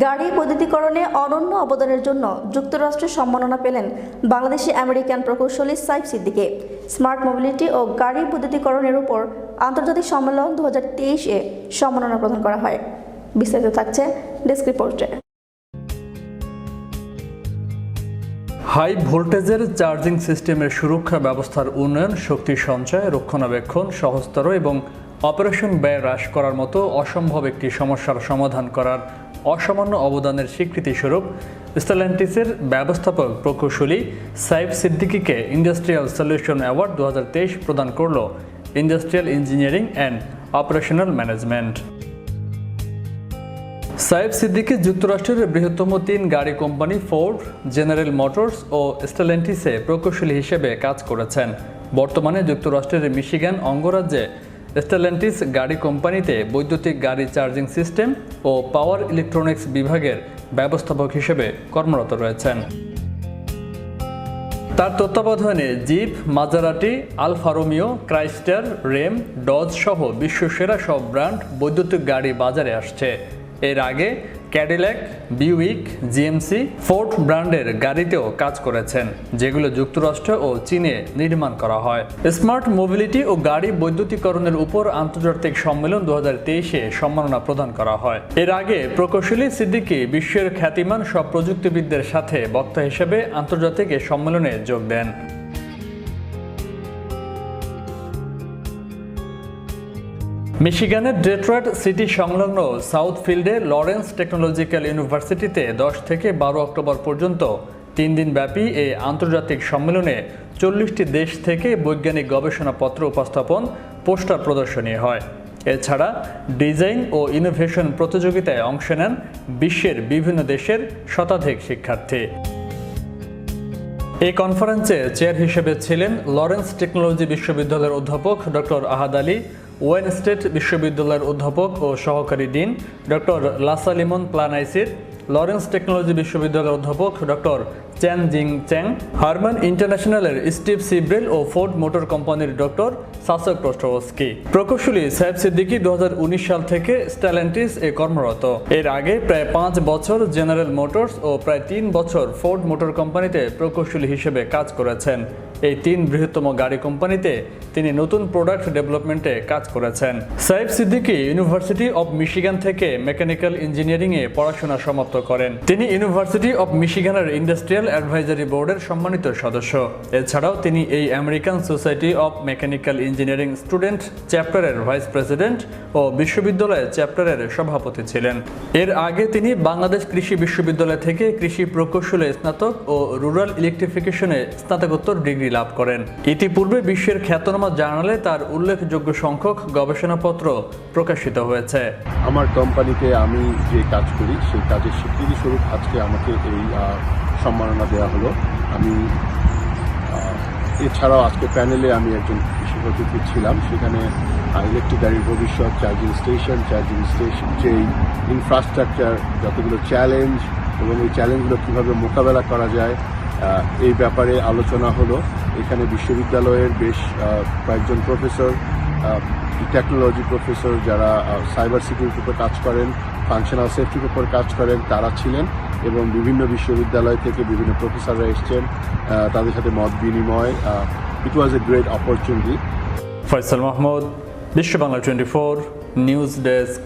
গাড়ি বৈদ্যুতিকরণে অনন্য অবদানের জন্য যুক্তরাষ্ট্রের সম্মাননা পেলেন বাংলাদেশি আমেরিকান প্রকৌশলী সাইফ সিদ্দিকী। স্মার্ট মোবিলিটি ও গাড়ি বৈদ্যুতিকরণের উপর আন্তর্জাতিক সম্মেলন 2023-এ সম্মাননা প্রদান করা হয়। বিস্তারিত থাকছে ডেস্ক রিপোর্টে। হাই ভোল্টেজের চার্জিং সিস্টেমের সুরক্ষা ব্যবস্থার উন্নয়ন, শক্তি সঞ্চয়, রক্ষণাবেক্ষণ সহজতর এবং অপারেশন ব্যয় হ্রাস করার মতো অসম্ভব একটি সমস্যার সমাধান করার অসামান্য অবদানের স্বীকৃতিস্বরূপ স্টেলান্টিসের ব্যবস্থাপক প্রকৌশলী সাইফ সিদ্দিকীকে ইন্ডাস্ট্রিয়াল সলিউশন অ্যাওয়ার্ড 2023 প্রদান করল industrial engineering and operational management. Saif Siddiqui যুক্তরাষ্ট্রের বৃহত্তম 3 গাড়ি কোম্পানি ফোর্ড, জেনারেল মোটরস ও স্টেলান্টিসে প্রকৌশলী হিসেবে কাজ করেছেন। বর্তমানে যুক্তরাষ্ট্রের মিশিগান অঙ্গরাজ্যে স্টেলান্টিস গাড়ি কোম্পানিতে বৈদ্যুতিক গাড়ি চার্জিং সিস্টেম ও পাওয়ার ইলেকট্রনিক্স বিভাগের ব্যবস্থাপক হিসেবে কর্মরত রয়েছেন। তার তত্ত্বাবধানে জিপ, মাজারাটি, আলফা রোমিও, ক্রাইস্টার, রেম, ডজ সহ বিশ্বসেরা সব ব্র্যান্ড বৈদ্যুতিক গাড়ি বাজারে আসছে। এর আগে ক্যাডিল্যাক, বিউইক, জিএমসি, ফোর্ড ব্র্যান্ডের গাড়িতেও কাজ করেছেন, যেগুলো যুক্তরাষ্ট্র ও চীনে নির্মাণ করা হয়। স্মার্ট মোবিলিটি ও গাড়ি বৈদ্যুতিকরণের উপর আন্তর্জাতিক সম্মেলন 2023-এ সম্মাননা প্রদান করা হয়। এর আগে প্রকৌশলী সিদ্দিকী বিশ্বের খ্যাতিমান সব প্রযুক্তিবিদদের সাথে বক্তা হিসেবে আন্তর্জাতিক এ সম্মেলনে যোগ দেন। মিশিগানের ডেট্রয়েট সিটি সংলগ্ন সাউথফিল্ডে লরেন্স টেকনোলজিক্যাল ইউনিভার্সিটিতে 10 থেকে 12 অক্টোবর পর্যন্ত 3 দিন ব্যাপী এই আন্তর্জাতিক সম্মেলনে 40টি দেশ থেকে বৈজ্ঞানিক গবেষণাপত্র উপস্থাপন, পোস্টার প্রদর্শনী হয়। এছাড়া ডিজাইন ও ইনোভেশন প্রতিযোগিতায় অংশ নেন বিশ্বের বিভিন্ন দেশের শতাধিক শিক্ষার্থী। এই কনফারেন্সে চেয়ার হিসেবে ছিলেন লরেন্স টেকনোলজি বিশ্ববিদ্যালয়ের অধ্যাপক doctor Ahad Ali, Wayne State বিশ্ববিদ্যালয়ের অধ্যাপক ও সহকারী ডিন ডক্টর লাসালিমন প্লানাইসির, লরেন্স টেকনোলজি বিশ্ববিদ্যালয়ের অধ্যাপক doctor Chan Jing Chang, Harman ইন্টারন্যাশনালের স্টিভ সিব্রেল ও ফোর্ড মোটর কোম্পানির ডক্টর সাসক প্রস্টভস্কি। প্রকৌশলী সাইফ সিদ্দিকী 2019 সাল থেকে স্টেলান্টিস এ কর্মরত। এর আগে প্রায় 5 বছর জেনারেল মোটরস ও প্রায় 3 বছর ফোর্ড মোটর কোম্পানিতে প্রকৌশলী হিসেবে কাজ করেছেন। এই 3 বৃহত্তম গাড়ি কোম্পানিতে তিনি নতুন প্রোডাক্ট ডেভেলপমেন্টে কাজ করেছেন। Saif Siddiqui university of Michigan থেকে মেকানিক্যাল ইঞ্জিনিয়ারিংয়ে পড়াশোনা সমাপ্ত করেন। তিনি ইউনিভার্সিটি অব মিশিগানের ইন্ডাস্ট্রিয়াল অ্যাডভাইজারি বোর্ডের সম্মানিত সদস্য। এছাড়াও তিনি এই American society of mechanical engineering student চ্যাপ্টারের ভাইস প্রেসিডেন্ট ও বিশ্ববিদ্যালয় চ্যাপ্টারের সভাপতি ছিলেন। এর আগে তিনি বাংলাদেশ কৃষি বিশ্ববিদ্যালয় থেকে কৃষি প্রকৌশলে স্নাতক ও রুরাল ইলেকট্রিফিকেশনে স্নাতকোত্তর ডিগ্রি লাভ করেন। ইতিপূর্বে বিশ্বের খ্যাতনামা জার্নালে তার উল্লেখযোগ্য সংখ্যক গবেষণাপত্র প্রকাশিত হয়েছে। আমার কোম্পানিতে আমি যে কাজ করি সেই কাজের স্বীকৃতিস্বরূপ আজকে আমাকে এই সম্মাননা দেওয়া হলো। আমি এছাড়াও আজকে প্যানেলে আমি একজন বিশেষ অতিথি ছিলাম। সেখানে ইলেকট্রিক গাড়ির ভবিষ্যৎ, চার্জিং স্টেশন যেই ইনফ্রাস্ট্রাকচার, যতগুলো চ্যালেঞ্জ এবং এই চ্যালেঞ্জগুলো কীভাবে মোকাবেলা করা যায় এই ব্যাপারে আলোচনা হলো। এখানে বিশ্ববিদ্যালয়ের বেশ কয়েকজন প্রফেসর, টেকনোলজি প্রফেসর যারা সাইবার সিকিউরিটির উপর কাজ করেন, ফাংশনাল সেফটির উপর কাজ করেন, তারা ছিলেন এবং বিভিন্ন বিশ্ববিদ্যালয় থেকে বিভিন্ন প্রফেসররা এসছেন, তাদের সাথে মত বিনিময়। It was a great opportunity. Faisal Mahmud, Bishwa Bangla 24 news desk.